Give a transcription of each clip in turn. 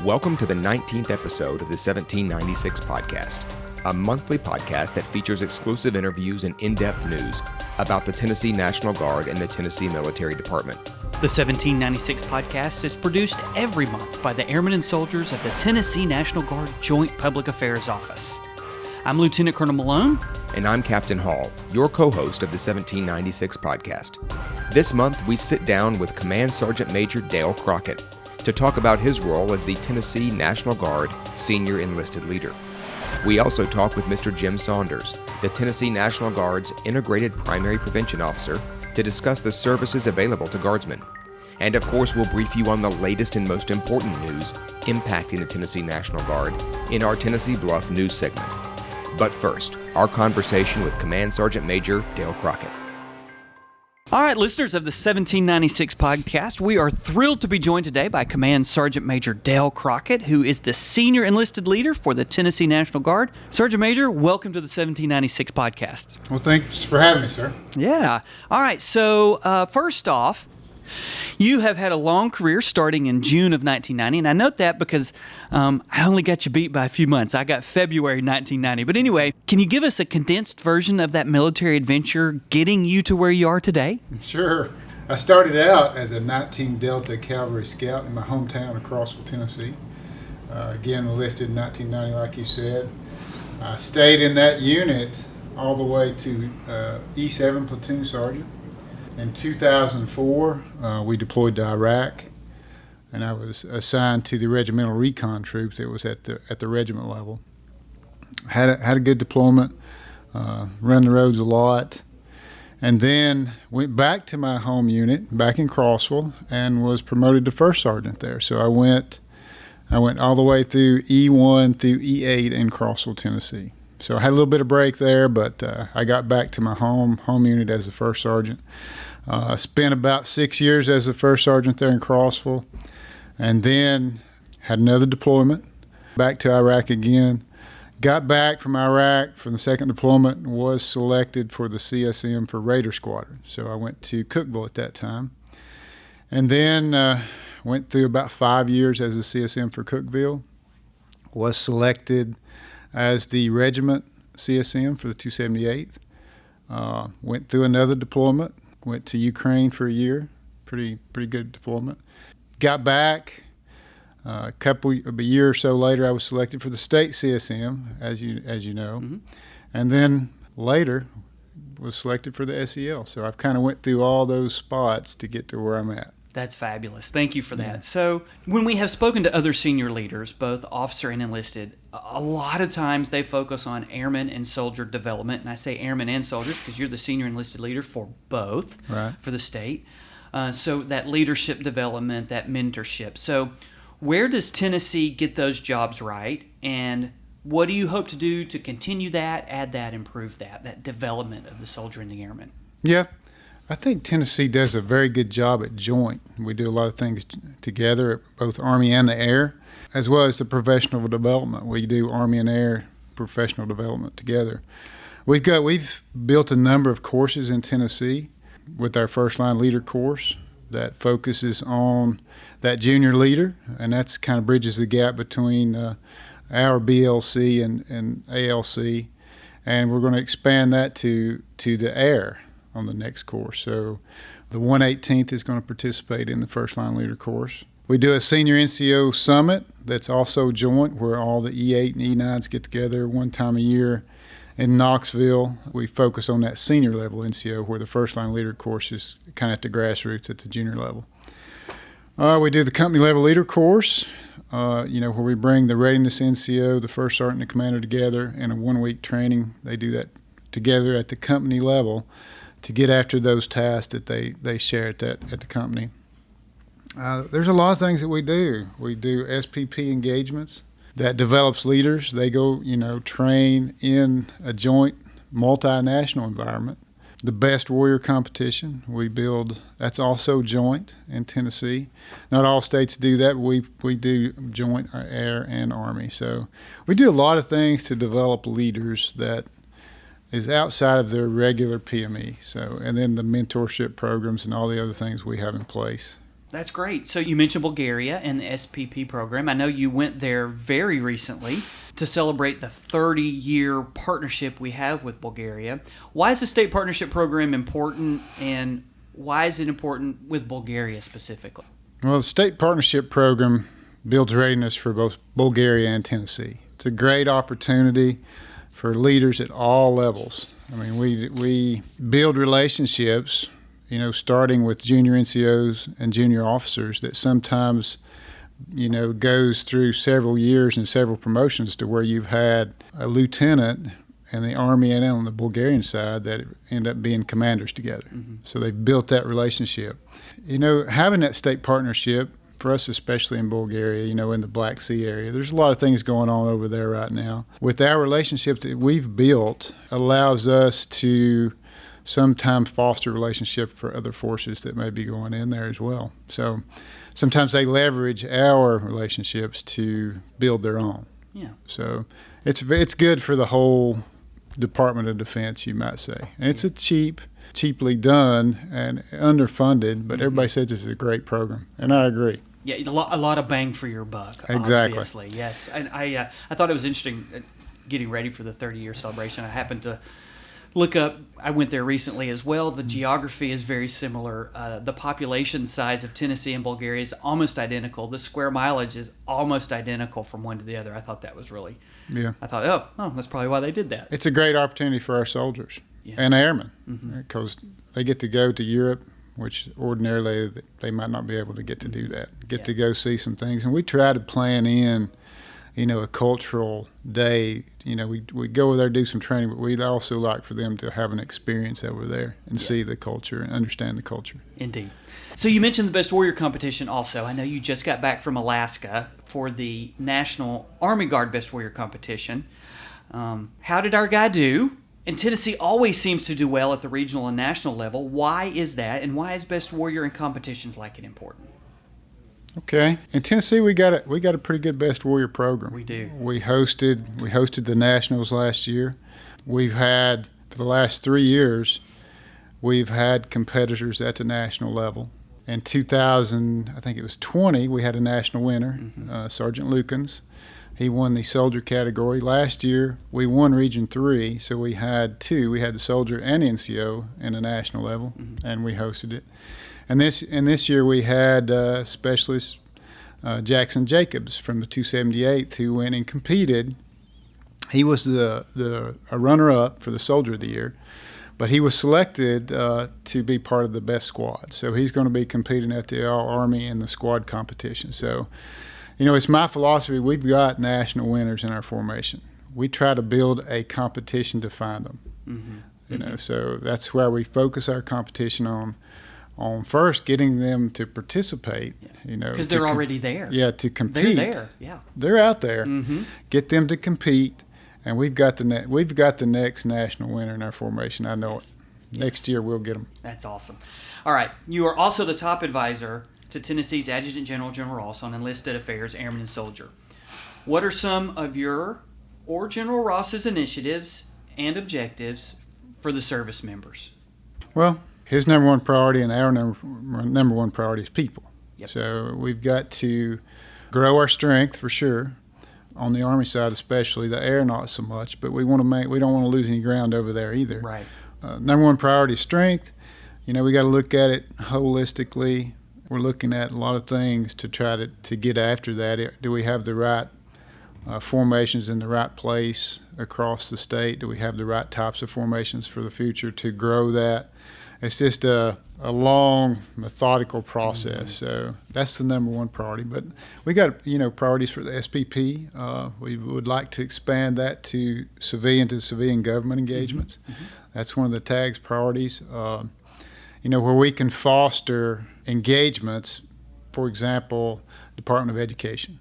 Welcome to the 19th episode of the 1796 podcast, a monthly podcast that features exclusive interviews and in-depth news about the Tennessee National Guard and the Tennessee Military Department. The 1796 podcast is produced every month by the airmen and soldiers of the Tennessee National Guard Joint Public Affairs Office. I'm Lieutenant Colonel Malone. And I'm Captain Hall, your co-host of the 1796 podcast. This month, we sit down with Command Sergeant Major Dale Crockett to talk about his role as the Tennessee National Guard Senior Enlisted Leader. We also talk with Mr. Jim Saunders, the Tennessee National Guard's Integrated Primary Prevention Officer, to discuss the services available to Guardsmen. And of course, we'll brief you on the latest and most important news impacting the Tennessee National Guard in our Tennessee Bluff news segment. But first, our conversation with Command Sergeant Major Dale Crockett. All right, listeners of the 1796 podcast, we are thrilled to be joined today by Command Sergeant Major Dale Crockett, who is the Senior Enlisted Leader for the Tennessee National Guard. Sergeant Major, welcome to the 1796 podcast. Well, thanks for having me, sir. Yeah. All right, so first off, you have had a long career starting in June of 1990, and I note that because I only got you beat by a few months. I got February 1990. But anyway, can you give us a condensed version of that military adventure getting you to where you are today? Sure. I started out as a 19 Delta Cavalry Scout in my hometown of Crossville, Tennessee. Again, enlisted in 1990, like you said. I stayed in that unit all the way to E7 Platoon Sergeant. In 2004, we deployed to Iraq, and I was assigned to the regimental recon troops. It was at the regiment level. Had a good deployment, run the roads a lot, and then went back to my home unit back in Crossville and was promoted to first sergeant there. So I went all the way through E1 through E8 in Crossville, Tennessee. So I had a little bit of break there, but I got back to my home unit as a first sergeant. Spent about 6 years as a first sergeant there in Crossville, and then had another deployment, back to Iraq again. Got back from Iraq from the second deployment, was selected for the CSM for Raider Squadron. So I went to Cookeville at that time. And then went through about 5 years as a CSM for Cookeville, was selected as the regiment CSM for the 278th. Went through another deployment. Went to Ukraine for a year, pretty good deployment. Got back a year or so later. I was selected for the state CSM, as you know, mm-hmm. And then later was selected for the SEL. So I've kind of went through all those spots to get to where I'm at. That's fabulous. Thank you for that. Yeah. So when we have spoken to other senior leaders, both officer and enlisted, a lot of times they focus on airmen and soldier development. And I say airmen and soldiers because you're the senior enlisted leader for both, right, for the state. So that leadership development, that mentorship. So where does Tennessee get those jobs right? And what do you hope to do to continue that, add that, improve that development of the soldier and the airman? Yeah. I think Tennessee does a very good job at joint. We do a lot of things together, both Army and the Air, as well as the professional development. We do Army and Air professional development together. We've built a number of courses in Tennessee with our First Line Leader course that focuses on that junior leader, and that's kind of bridges the gap between our BLC and ALC, and we're going to expand that to the Air on the next course. So the 118th is going to participate in the First Line Leader course. We do a Senior NCO Summit that's also joint, where all the E8 and E9s get together one time a year in Knoxville. We focus on that senior level NCO, where the First Line Leader course is kind of at the grassroots at the junior level. We do the Company Level Leader course, where we bring the Readiness NCO, the First Sergeant, and the Commander together in a 1-week training. They do that together at the company level to get after those tasks that they share at the company. There's a lot of things that we do. We do SPP engagements that develops leaders. They go, train in a joint multinational environment. The Best Warrior competition we build, that's also joint in Tennessee. Not all states do that, but we do joint Air and Army. So we do a lot of things to develop leaders that is outside of their regular PME. So, and then the mentorship programs and all the other things we have in place. That's great. So you mentioned Bulgaria and the SPP program. I know you went there very recently to celebrate the 30-year partnership we have with Bulgaria. Why is the state partnership program important, and why is it important with Bulgaria specifically? Well, the state partnership program builds readiness for both Bulgaria and Tennessee. It's a great opportunity for leaders at all levels. I mean, we build relationships, starting with junior NCOs and junior officers that sometimes, goes through several years and several promotions to where you've had a lieutenant in the Army and on the Bulgarian side that end up being commanders together. Mm-hmm. So they've built that relationship. Having that state partnership, for us especially in Bulgaria, in the Black Sea area, there's a lot of things going on over there right now. With our relationships that we've built allows us to sometimes foster relationship for other forces that may be going in there as well. So sometimes they leverage our relationships to build their own. Yeah. So it's good for the whole Department of Defense, you might say. And it's a cheaply done and underfunded, but everybody says this is a great program, and I agree. Yeah, a lot of bang for your buck. Exactly. Obviously, yes. And I thought it was interesting getting ready for the 30-year celebration. I happened to look up, I went there recently as well. The geography is very similar. The population size of Tennessee and Bulgaria is almost identical. The square mileage is almost identical from one to the other. I thought that was really, I thought, oh, that's probably why they did that. It's a great opportunity for our soldiers and airmen, because they get to go to Europe, which ordinarily they might not be able to get to do that, get to go see some things. And we try to plan in, a cultural day. We go over there, do some training, but we'd also like for them to have an experience over there and see the culture and understand the culture. Indeed. So you mentioned the Best Warrior competition also. I know you just got back from Alaska for the National Army Guard Best Warrior competition. How did our guy do? And Tennessee always seems to do well at the regional and national level. Why is that, and why is Best Warrior in competitions like it important? Okay. In Tennessee, we got a pretty good Best Warrior program. We do. We hosted the Nationals last year. We've had, for the last 3 years, we've had competitors at the national level. In 2000, I think it was 20, we had a national winner, Sergeant Lukens. He won the soldier category. Last year, we won Region 3, so we had two. We had the soldier and NCO in the national level, and we hosted it. And this year we had specialist Jackson Jacobs from the 278th who went and competed. He was a runner-up for the Soldier of the Year, but he was selected to be part of the best squad. So he's going to be competing at the All-Army in the squad competition. So, it's my philosophy. We've got national winners in our formation. We try to build a competition to find them. So that's where we focus our competition on first getting them to participate, because they're already there. Yeah, to compete. They're there. Yeah, they're out there. Get them to compete, and we've got the next national winner in our formation. I know it. Next year we'll get them. That's awesome. All right, you are also the top advisor to Tennessee's Adjutant General General Ross on enlisted affairs, airmen and soldier. What are some of your or General Ross's initiatives and objectives for the service members? Well, his number one priority and our number one priority is people. Yep. So we've got to grow our strength for sure. On the Army side, especially the air, not so much. But we don't want to lose any ground over there either. Right. Number one priority is strength. We got to look at it holistically. We're looking at a lot of things to try to get after that. Do we have the right formations in the right place across the state? Do we have the right types of formations for the future to grow that? It's just a long, methodical process. So that's the number one priority. But we got, priorities for the SPP. We would like to expand that to civilian government engagements. That's one of the TAG's priorities. Where we can foster engagements, for example, Department of Education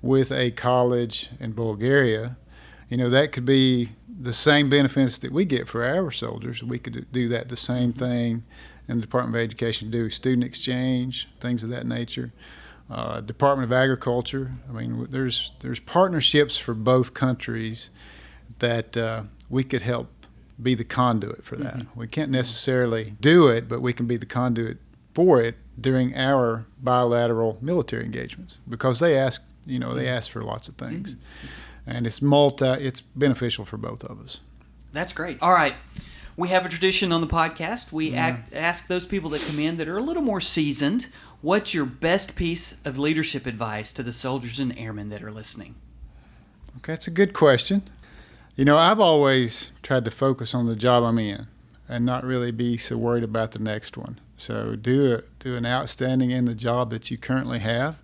with a college in Bulgaria. That could be the same benefits that we get for our soldiers. We could do that the same thing in the Department of Education, do student exchange, things of that nature. Department of Agriculture. I mean, there's partnerships for both countries that we could help be the conduit for that. We can't necessarily do it, but we can be the conduit for it during our bilateral military engagements, because they ask for lots of things. And it's beneficial for both of us. That's great. All right. We have a tradition on the podcast. We ask those people that come in that are a little more seasoned, what's your best piece of leadership advice to the soldiers and airmen that are listening? Okay, that's a good question. I've always tried to focus on the job I'm in and not really be so worried about the next one. So do an outstanding in the job that you currently have.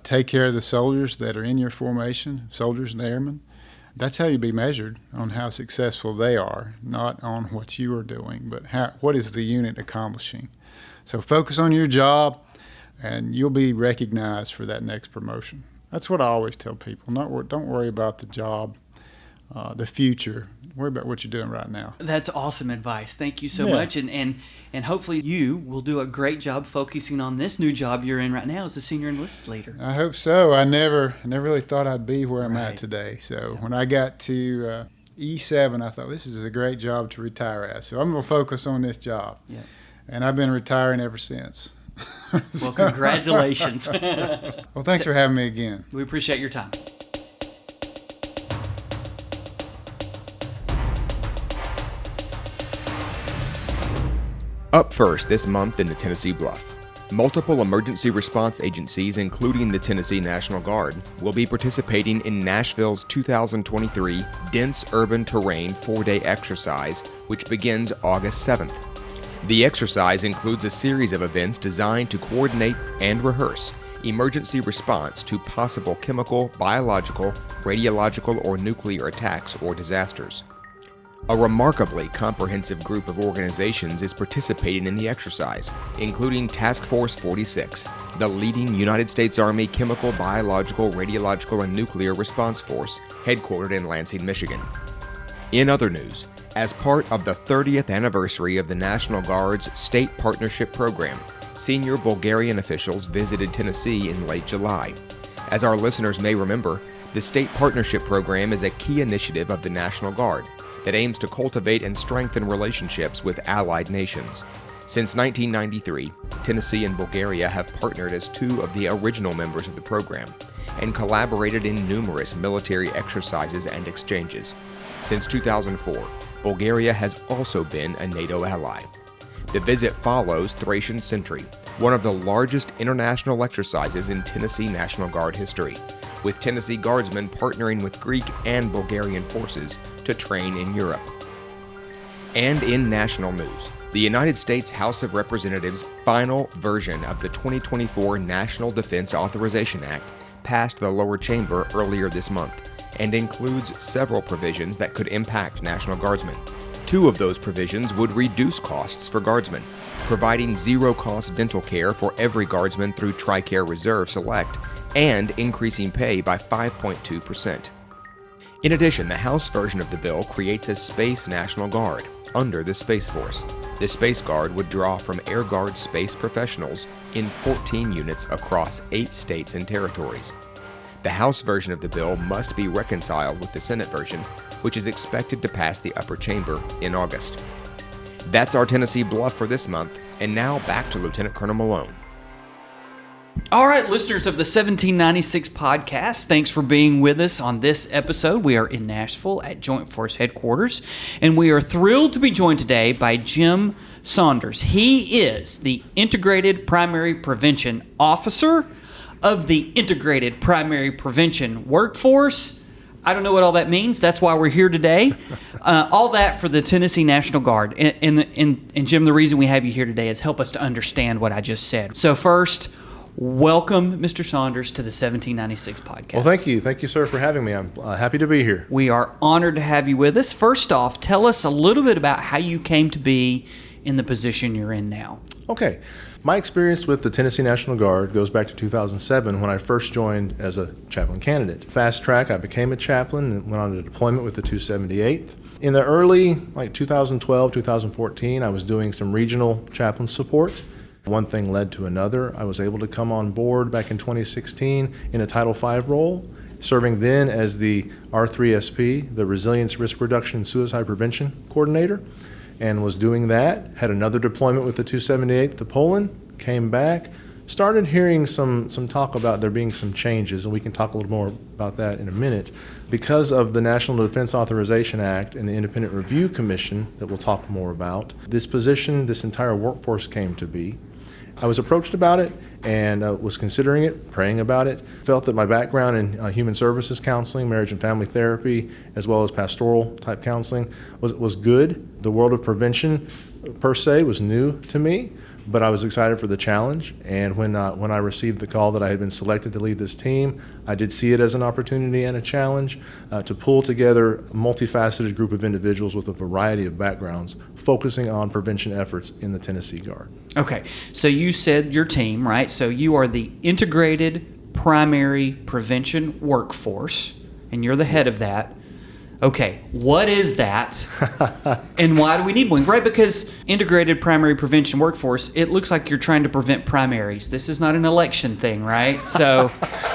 Take care of the soldiers that are in your formation, soldiers and airmen. That's how you be measured, on how successful they are, not on what you are doing, but what is the unit accomplishing. So focus on your job, and you'll be recognized for that next promotion. That's what I always tell people. Don't worry about the job, the future. Worry about what you're doing right now. That's awesome advice. Thank you so much. And hopefully you will do a great job focusing on this new job you're in right now as a Senior Enlisted Leader. I hope so. I never really thought I'd be where I'm at today. So when I got to E7, I thought this is a great job to retire at. So I'm going to focus on this job. Yeah. And I've been retiring ever since. Well, congratulations. Well, thanks for having me again. We appreciate your time. Up first this month in the Tennessee Bluff, multiple emergency response agencies, including the Tennessee National Guard, will be participating in Nashville's 2023 Dense Urban Terrain 4-day exercise, which begins August 7th. The exercise includes a series of events designed to coordinate and rehearse emergency response to possible chemical, biological, radiological, or nuclear attacks or disasters. A remarkably comprehensive group of organizations is participating in the exercise, including Task Force 46, the leading United States Army Chemical, Biological, Radiological, and Nuclear Response Force, headquartered in Lansing, Michigan. In other news, as part of the 30th anniversary of the National Guard's State Partnership Program, senior Bulgarian officials visited Tennessee in late July. As our listeners may remember, the State Partnership Program is a key initiative of the National Guard that aims to cultivate and strengthen relationships with allied nations. Since 1993, Tennessee and Bulgaria have partnered as two of the original members of the program and collaborated in numerous military exercises and exchanges. Since 2004, Bulgaria has also been a NATO ally. The visit follows Thracian Sentry, one of the largest international exercises in Tennessee National Guard history, with Tennessee Guardsmen partnering with Greek and Bulgarian forces to train in Europe. And in national news, the United States House of Representatives' final version of the 2024 National Defense Authorization Act passed the lower chamber earlier this month and includes several provisions that could impact National Guardsmen. Two of those provisions would reduce costs for Guardsmen, providing zero-cost dental care for every Guardsman through TRICARE Reserve Select, and increasing pay by 5.2%. In addition, the House version of the bill creates a Space National Guard under the Space Force. The Space Guard would draw from Air Guard space professionals in 14 units across 8 states and territories. The House version of the bill must be reconciled with the Senate version, which is expected to pass the upper chamber in August. That's our Tennessee Bluff for this month, and now back to Lieutenant Colonel Malone. All right, listeners of the 1796 podcast, thanks for being with us on this episode. We are in Nashville at Joint Force Headquarters, and we are thrilled to be joined today by Jim Saunders. He is the Integrated Primary Prevention Officer of the Integrated Primary Prevention Workforce. I don't know what all that means. That's why we're here today. All that for the Tennessee National Guard. And Jim, the reason we have you here today is help us to understand what I just said. So first, welcome, Mr. Saunders, to the 1796 podcast. Well, thank you. Thank you, sir, for having me. I'm happy to be here. We are honored to have you with us. First off, tell us a little bit about how you came to be in the position you're in now. Okay. My experience with the Tennessee National Guard goes back to 2007 when I first joined as a chaplain candidate. Fast track, I became a chaplain and went on a deployment with the 278th. In the early, 2012, 2014, I was doing some regional chaplain support. One thing led to another. I was able to come on board back in 2016 in a Title V role, serving then as the R3SP, the Resilience Risk Reduction Suicide Prevention Coordinator, and was doing that. Had another deployment with the 278th to Poland, came back, started hearing some talk about there being some changes, and we can talk a little more about that in a minute. Because of the National Defense Authorization Act and the Independent Review Commission that we'll talk more about, this position, this entire workforce came to be. I was approached about it and was considering it, praying about it, felt that my background in human services counseling, marriage and family therapy, as well as pastoral type counseling was good. The world of prevention per se was new to me, but I was excited for the challenge. And when I received the call that I had been selected to lead this team, I did see it as an opportunity and a challenge to pull together a multifaceted group of individuals with a variety of backgrounds, focusing on prevention efforts in the Tennessee Guard. Okay, so you said your team, right? So you are the Integrated Primary Prevention Workforce, and you're the head of that. Okay, what is that, and why do we need one? Right, because Integrated Primary Prevention Workforce, it looks like you're trying to prevent primaries. This is not an election thing, right? So,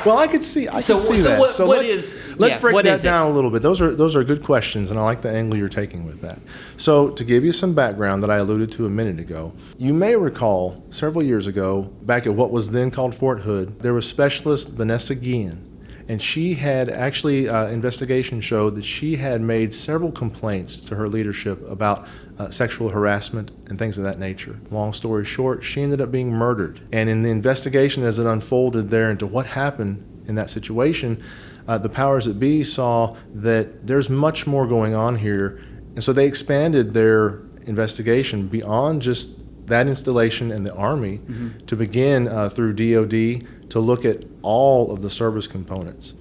well, I could see that. So Let's break that down a little bit. Those are good questions, and I like the angle you're taking with that. So, to give you some background that I alluded to a minute ago, you may recall several years ago, back at what was then called Fort Hood, there was Specialist Vanessa Guillen. And she had actually, investigation showed that she had made several complaints to her leadership about sexual harassment and things of that nature. Long story short, she ended up being murdered. And in the investigation as it unfolded there into what happened in that situation, the powers that be saw that there's much more going on here. And so they expanded their investigation beyond just that installation in the Army to begin through DOD to look at all of the service components.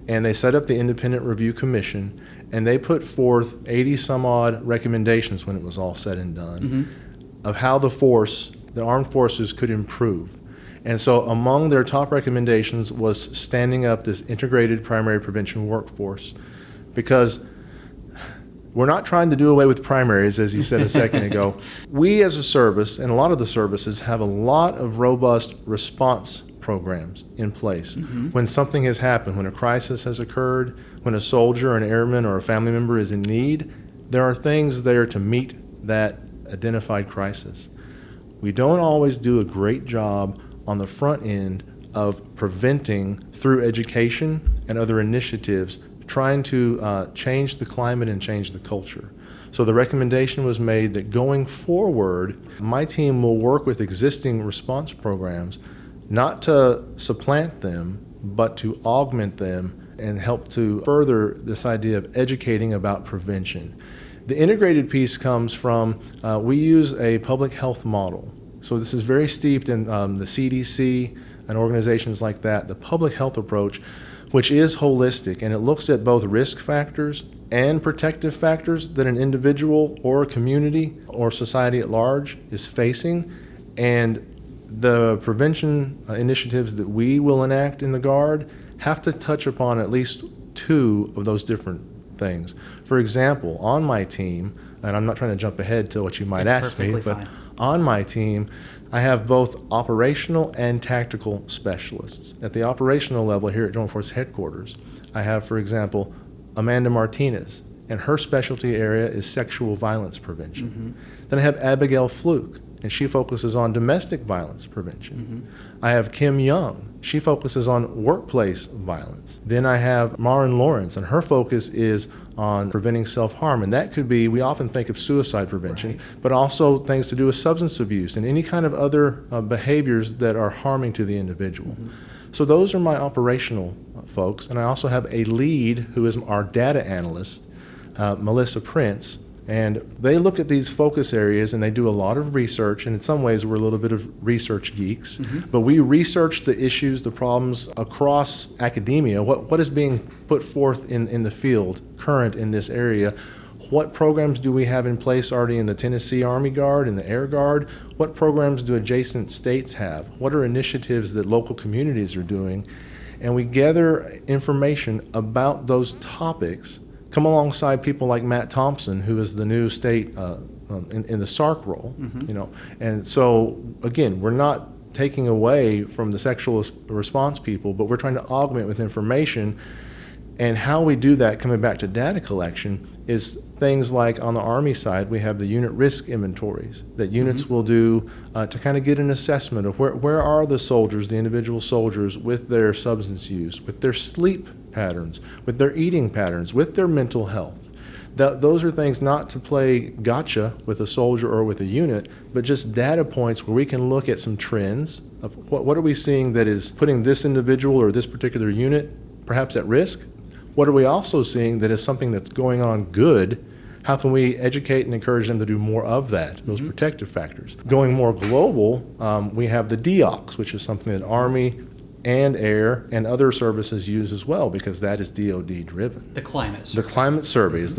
And they set up the Independent Review Commission, and they put forth 80 some odd recommendations when it was all said and done of how the armed forces could improve. And so among their top recommendations was standing up this integrated primary prevention workforce, because we're not trying to do away with primaries, as you said a second ago. We as a service, and a lot of the services, have a lot of robust response programs in place. When something has happened, when a crisis has occurred, when a soldier, an airman, or a family member is in need, there are things there to meet that identified crisis. We don't always do a great job on the front end of preventing through education and other initiatives, trying to change the climate and change the culture. So the recommendation was made that going forward, my team will work with existing response programs, not to supplant them, but to augment them and help to further this idea of educating about prevention. The integrated piece comes from, we use a public health model. So this is very steeped in the CDC and organizations like that, the public health approach, which is holistic, and it looks at both risk factors and protective factors that an individual or a community or society at large is facing. And the prevention initiatives that we will enact in the Guard have to touch upon at least two of those different things. For example, on my team, and I'm not trying to jump ahead to what you might ask me, but on my team, I have both operational and tactical specialists. At the operational level here at Joint Force Headquarters, I have, for example, Amanda Martinez, and her specialty area is sexual violence prevention. Then I have Abigail Fluke, and she focuses on domestic violence prevention. I have Kim Young. She focuses on workplace violence. Then I have Marin Lawrence, and her focus is on preventing self-harm. And that could be, we often think of suicide prevention, but also things to do with substance abuse and any kind of other behaviors that are harming to the individual. So those are my operational folks. And I also have a lead who is our data analyst, Melissa Prince. And they look at these focus areas and they do a lot of research, and in some ways we're a little bit of research geeks, but we research the issues, the problems across academia, what is being put forth in the field current in this area. What programs do we have in place already in the Tennessee Army Guard and the Air Guard? What programs do adjacent states have? What are initiatives that local communities are doing? And we gather information about those topics, come alongside people like Matt Thompson, who is the new state in the SARC role, And so, again, we're not taking away from the sexual response people, but we're trying to augment with information. And how we do that, coming back to data collection, is things like on the Army side, we have the unit risk inventories that units will do to kind of get an assessment of where are the soldiers, the individual soldiers, with their substance use, with their sleep patterns, with their eating patterns, with their mental health. Those are things not to play gotcha with a soldier or with a unit, but just data points where we can look at some trends of what are we seeing that is putting this individual or this particular unit perhaps at risk. What are we also seeing that is something that's going on good? How can we educate and encourage them to do more of that, those protective factors? Going more global, we have the DOCS, which is something that Army and Air and other services use as well, because that is DoD driven. The climate survey. The climate survey is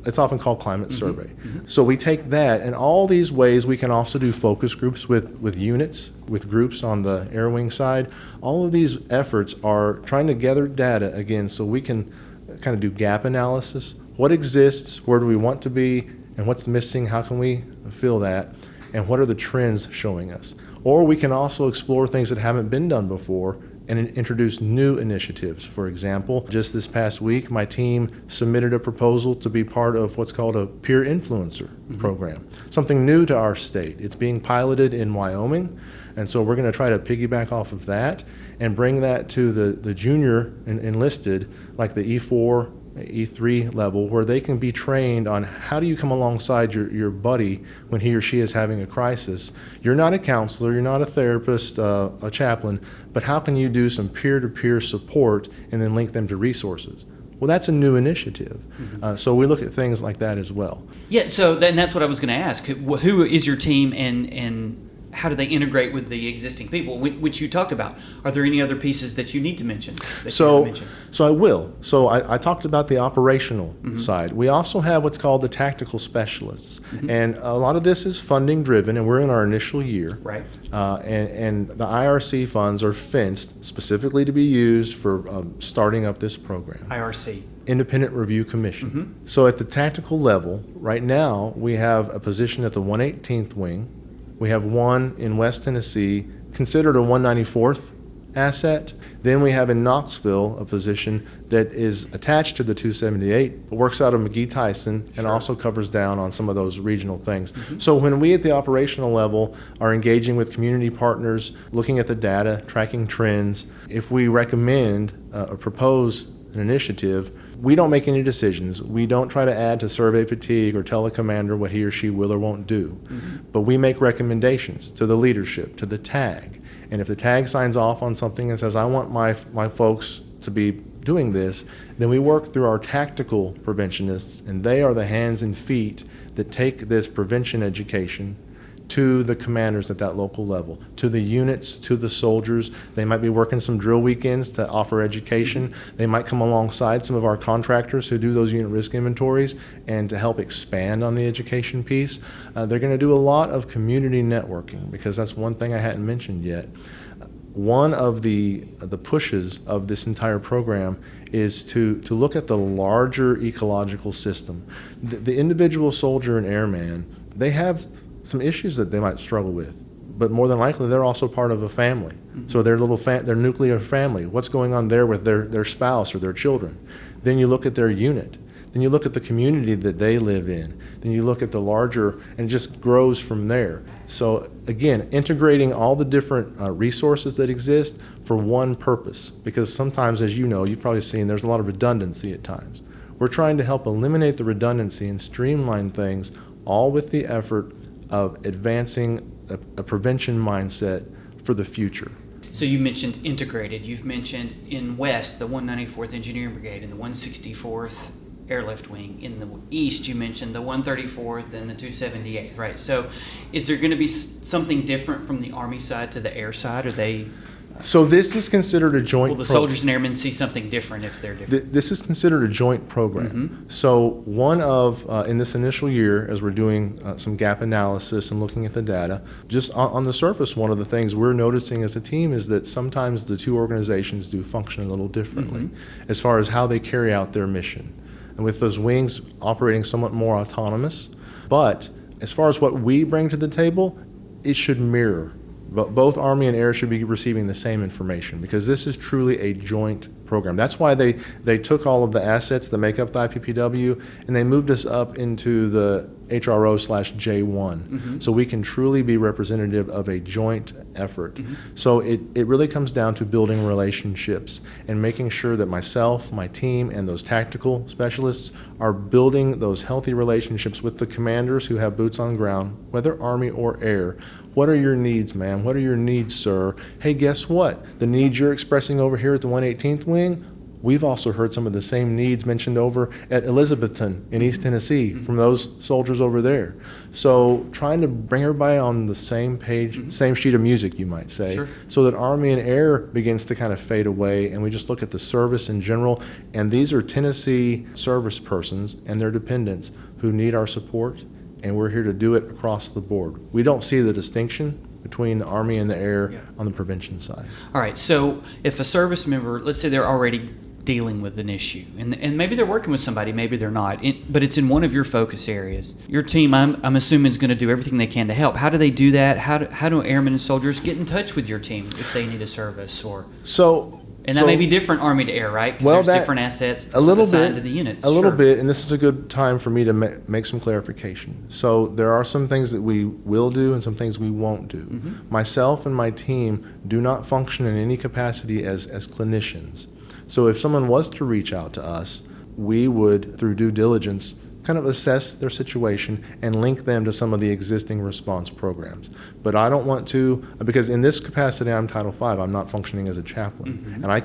it's often called climate survey. So we take that, and all these ways we can also do focus groups with units, with groups on the air wing side. All of these efforts are trying to gather data again so we can kind of do gap analysis. What exists, where do we want to be, and what's missing, how can we fill that, and what are the trends showing us? Or we can also explore things that haven't been done before and introduce new initiatives. For example, just this past week, my team submitted a proposal to be part of what's called a peer influencer program, something new to our state. It's being piloted in Wyoming, and so we're going to try to piggyback off of that and bring that to the junior enlisted, like the E4, E3 level, where they can be trained on how do you come alongside your buddy when he or she is having a crisis. You're not a counselor, you're not a therapist, a chaplain, but how can you do some peer-to-peer support and then link them to resources? Well, that's a new initiative. So we look at things like that as well. Yeah, so then that's what I was going to ask. Who is your team, and how do they integrate with the existing people, which you talked about? Are there any other pieces that you need to mention? So I will. So I talked about the operational side. We also have what's called the tactical specialists. And a lot of this is funding driven, and we're in our initial year. Right. And the IRC funds are fenced specifically to be used for starting up this program. IRC. Independent Review Commission. So at the tactical level, right now, we have a position at the 118th Wing. We have one in West Tennessee, considered a 194th asset. Then we have in Knoxville a position that is attached to the 278, but works out of McGee-Tyson and also covers down on some of those regional things. So when we at the operational level are engaging with community partners, looking at the data, tracking trends, if we recommend or propose an initiative, we don't make any decisions. We don't try to add to survey fatigue or tell a commander what he or she will or won't do. But we make recommendations to the leadership, to the TAG. And if the TAG signs off on something and says, I want my folks to be doing this, then we work through our tactical preventionists, and they are the hands and feet that take this prevention education to the commanders at that local level, to the units, to the soldiers. They might be working some drill weekends to offer education. They might come alongside some of our contractors who do those unit risk inventories and to help expand on the education piece. They're going to do a lot of community networking, because that's one thing I hadn't mentioned yet. One of the pushes of this entire program is to look at the larger ecological system. The individual soldier and airman, they have some issues that they might struggle with, but more than likely they're also part of a family. So their their nuclear family, what's going on there with their spouse or their children. Then you look at their unit. Then you look at the community that they live in. Then you look at the larger, and it just grows from there. So again, integrating all the different resources that exist for one purpose, because sometimes, as you know, you've probably seen, there's a lot of redundancy at times. We're trying to help eliminate the redundancy and streamline things, all with the effort of advancing a prevention mindset for the future. So you mentioned integrated. You've mentioned in West, the 194th Engineering Brigade and the 164th Airlift Wing. In the East, you mentioned the 134th and the 278th, right? So is there going to be something different from the Army side to the air side? Are they... So this is considered a joint Will the soldiers and airmen see something different if they're different? This is considered a joint program. So one of, in this initial year, as we're doing some gap analysis and looking at the data, just on the surface, one of the things we're noticing as a team is that sometimes the two organizations do function a little differently as far as how they carry out their mission. And with those wings operating somewhat more autonomous, but as far as what we bring to the table, it should mirror Both Army and Air should be receiving the same information because this is truly a joint program. That's why they took all of the assets that make up the IPPW and they moved us up into the HRO/J1 so we can truly be representative of a joint effort. So it really comes down to building relationships and making sure that myself, my team, and those tactical specialists are building those healthy relationships with the commanders who have boots on ground, whether Army or Air. What are your needs, ma'am? What are your needs, sir? Hey, guess what? The needs you're expressing over here at the 118th Wing, we've also heard some of the same needs mentioned over at Elizabethton in East Tennessee from those soldiers over there. So trying to bring everybody on the same page, same sheet of music, you might say, so that Army and Air begins to kind of fade away and we just look at the service in general. And these are Tennessee service persons and their dependents who need our support, and we're here to do it across the board. We don't see the distinction between the Army and the Air on the prevention side. All right, so if a service member, let's say they're already dealing with an issue, and maybe they're working with somebody, maybe they're not, but it's in one of your focus areas. Your team, I'm assuming, is going to do everything they can to help. How do they do that? How do airmen and soldiers get in touch with your team if they need a service? And that may be different Army to Air, right? Because there's different assets assigned to the units. A little bit, and this is a good time for me to make some clarification. So there are some things that we will do and some things we won't do. Myself and my team do not function in any capacity as clinicians. So if someone was to reach out to us, we would, through due diligence, kind of assess their situation and link them to some of the existing response programs. But I don't want to, because in this capacity I'm Title V, I'm not functioning as a chaplain, and I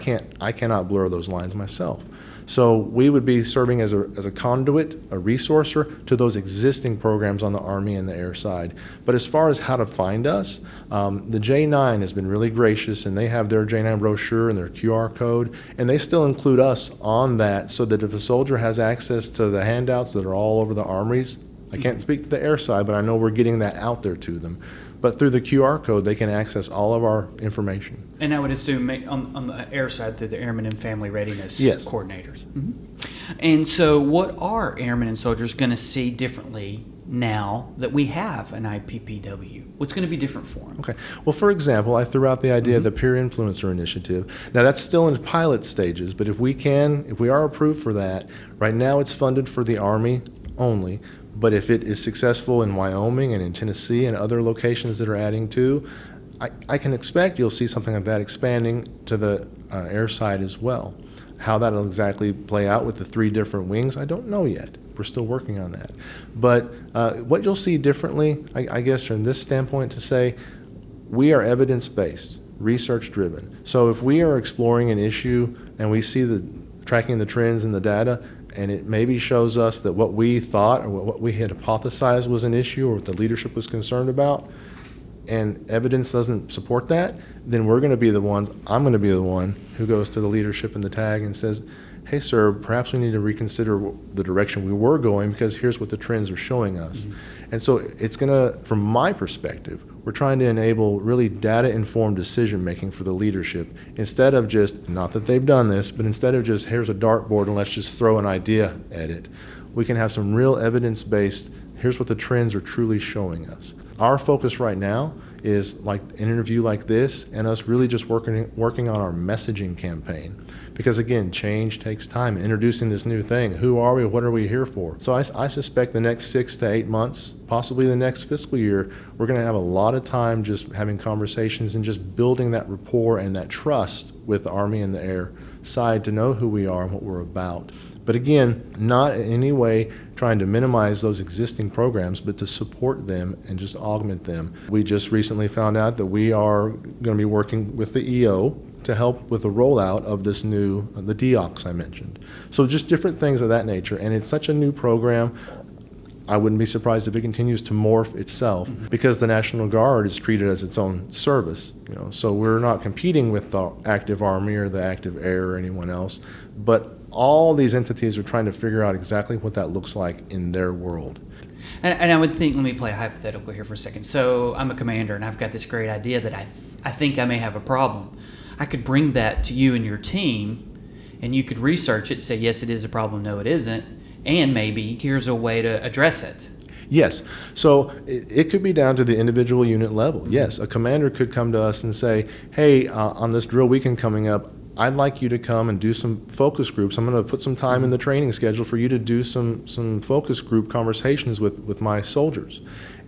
cannot blur those lines myself. So we would be serving as a conduit, a resourcer to those existing programs on the Army and the Air side. But as far as how to find us, the J9 has been really gracious, and they have their J9 brochure and their QR code, and they still include us on that so that if a soldier has access to the handouts that are all over the armories, I can't speak to the Air side, but I know we're getting that out there to them. But through the QR code, they can access all of our information. And I would assume on the Air side, through the Airmen and Family Readiness coordinators. And so what are airmen and soldiers going to see differently now that we have an IPPW? What's going to be different for them? Okay. Well, for example, I threw out the idea of the Peer Influencer Initiative. Now, that's still in pilot stages, but if we are approved for that, right now it's funded for the Army only. But if it is successful in Wyoming and in Tennessee and other locations that are adding to, I can expect you'll see something like that expanding to the Air side as well. How that'll exactly play out with the 3 different wings, I don't know yet. We're still working on that. But what you'll see differently, I guess from this standpoint, to say we are evidence-based, research-driven. So if we are exploring an issue and we see tracking the trends in the data, and it maybe shows us that what we thought or what we had hypothesized was an issue or what the leadership was concerned about, and evidence doesn't support that, then I'm going to be the one who goes to the leadership in the tag and says, hey, sir, perhaps we need to reconsider the direction we were going because here's what the trends are showing us. And so it's going to, from my perspective, we're trying to enable really data-informed decision-making for the leadership instead of just, not that they've done this, but instead of just, here's a dartboard and let's just throw an idea at it. We can have some real evidence-based, here's what the trends are truly showing us. Our focus right now is like an interview like this and us really just working on our messaging campaign. Because again, change takes time. Introducing this new thing, who are we, what are we here for? So I suspect the next 6 to 8 months, possibly the next fiscal year, we're going to have a lot of time just having conversations and just building that rapport and that trust with the Army and the Air side to know who we are and what we're about. But again, not in any way trying to minimize those existing programs, but to support them and just augment them. We just recently found out that we are going to be working with the EO to help with the rollout of this new, the DEOCS I mentioned. So just different things of that nature. And it's such a new program, I wouldn't be surprised if it continues to morph itself because the National Guard is treated as its own service. So we're not competing with the active Army or the active Air or anyone else, but all these entities are trying to figure out exactly what that looks like in their world. And I would think, let me play a hypothetical here for a second. So I'm a commander and I've got this great idea that I think I may have a problem. I could bring that to you and your team and you could research it, say, yes, it is a problem, no, it isn't, and maybe here's a way to address it. Yes. So it could be down to the individual unit level. Yes, a commander could come to us and say, hey, on this drill weekend coming up, I'd like you to come and do some focus groups. I'm going to put some time in the training schedule for you to do some focus group conversations with my soldiers.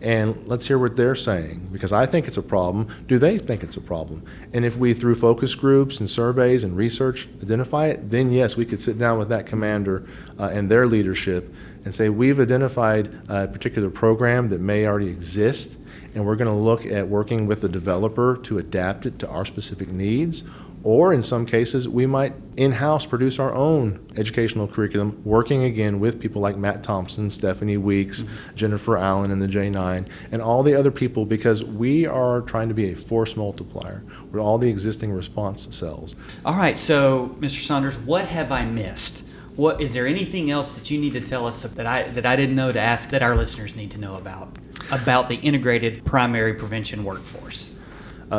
And let's hear what they're saying, because I think it's a problem. Do they think it's a problem? And if we, through focus groups and surveys and research, identify it, then yes, we could sit down with that commander and their leadership and say, we've identified a particular program that may already exist, and we're going to look at working with the developer to adapt it to our specific needs. Or in some cases, we might in-house produce our own educational curriculum, working again with people like Matt Thompson, Stephanie Weeks, Jennifer Allen and the J9, and all the other people, because we are trying to be a force multiplier with all the existing response cells. All right, so Mr. Saunders, what have I missed? What is there anything else that you need to tell us that I didn't know to ask that our listeners need to know about the integrated primary prevention workforce?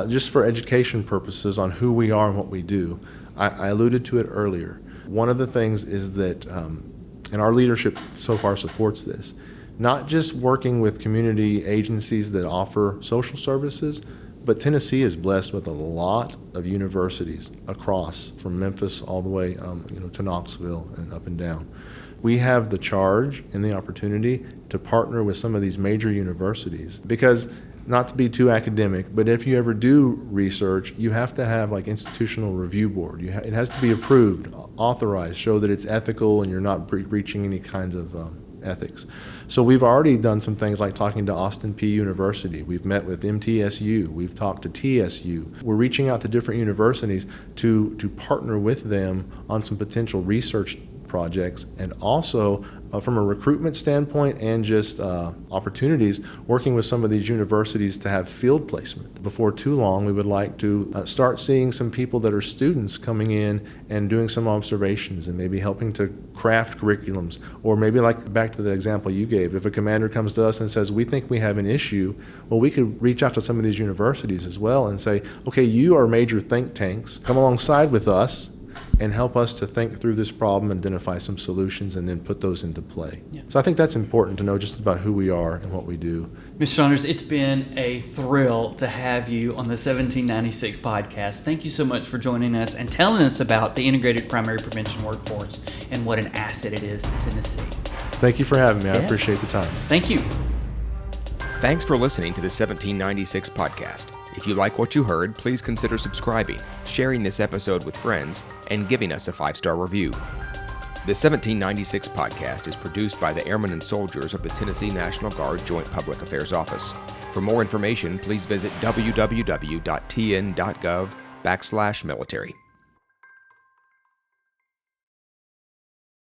Just for education purposes on who we are and what we do, I alluded to it earlier. One of the things is that, and our leadership so far supports this, not just working with community agencies that offer social services, but Tennessee is blessed with a lot of universities across, from Memphis all the way to Knoxville and up and down. We have the charge and the opportunity to partner with some of these major universities, because not to be too academic, but if you ever do research, you have to have like institutional review board. It has to be approved, authorized, show that it's ethical and you're not breaching any kind of ethics. So we've already done some things like talking to Austin Peay University. We've met with MTSU. We've talked to TSU. We're reaching out to different universities to partner with them on some potential research projects, and also from a recruitment standpoint and just opportunities, working with some of these universities to have field placement. Before too long, we would like to start seeing some people that are students coming in and doing some observations and maybe helping to craft curriculums, or maybe like back to the example you gave, if a commander comes to us and says, we think we have an issue, well, we could reach out to some of these universities as well and say, okay, you are major think tanks, come alongside with us and help us to think through this problem, identify some solutions, and then put those into play. Yeah. So I think that's important to know just about who we are and what we do. Mr. Saunders, it's been a thrill to have you on the 1796 podcast. Thank you so much for joining us and telling us about the integrated primary prevention workforce and what an asset it is to Tennessee. Thank you for having me. I appreciate the time. Thank you. Thanks for listening to the 1796 podcast. If you like what you heard, please consider subscribing, sharing this episode with friends, and giving us a 5-star review. The 1796 podcast is produced by the Airmen and Soldiers of the Tennessee National Guard Joint Public Affairs Office. For more information, please visit www.tn.gov/military.